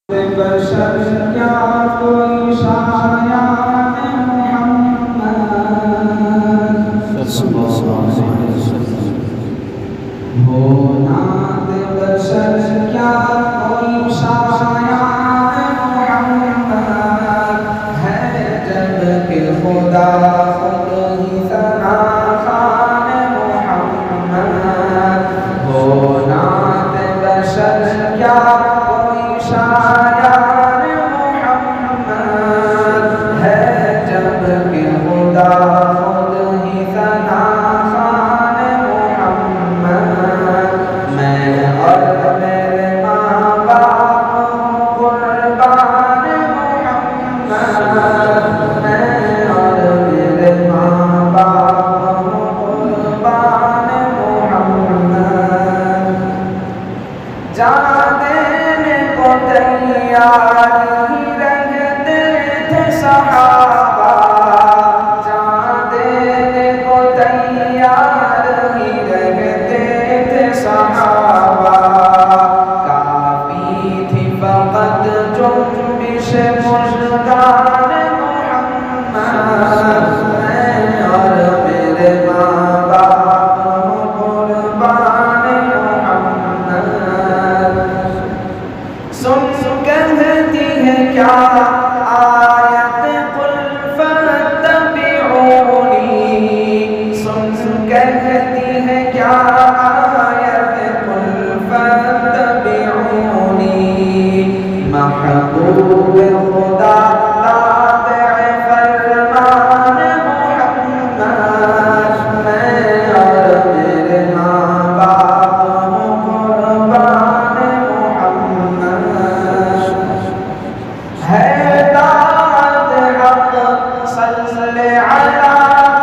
बशर क्या कोई शायान मोहम्मद हो नात बशर क्या कोई शायान मोहम्मद है जब के खुदा खुद ही सना खान मोहम्मद हो नात बशर क्या कोई शायान मोहम्मद है जब के खुदा खुद ही सना खान मोहम्मद मैं और मेरे माँ बाप हूँ कुर्बान मोहम्मद मैं और मेरे माँ बाप हूँ कुर्बान मोहम्मद जान देने को तैयार ही रहते थे सहाबा जान देने को तैयार ही रहते थे सहाबा काफी थी फकत जुम्बिश मुर्दान मोहम्मद मैं और मेरे माँ बाप हूँ कुर्बान मोहम्मद सुन कहती है क्या आयत कुल फत्तबिऊनी सुन कहती है क्या आयत कुल फत्तबिऊनी महबूब खुदा ताबे फरमान मोहम्मद मैं और मेरे माँ बाप हूँ कुर्बान मोहम्मद है दात हक सल्ले अला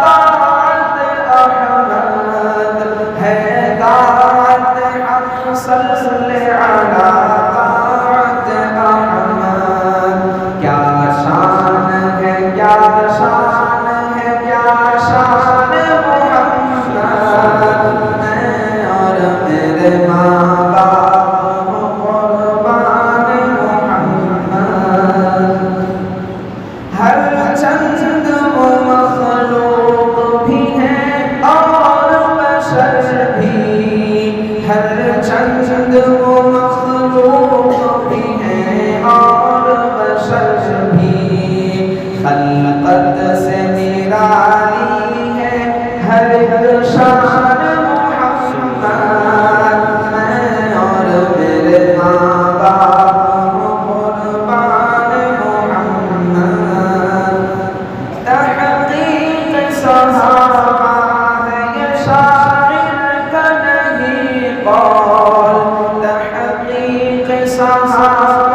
तात अहमद है दात हक सल्ले अला तात अहमद क्या शान है क्या शान है क्या शान मोहम्मद मैं और मेरे माँ बाप हूँ कुर्बान मोहम्मद हर चंद वो मखलूक भी है और बशर भी हर चंद वो मखलूक भी है और बशर भी खल्क़त से निराली है हर शान मोहम्मद मैं और मेरे माँ बाप हूँ कुर्बान मोहम्मद तहक़ीक़ सहाबा है ये शायर का नहीं कौल तहक़ीक़ सहाबा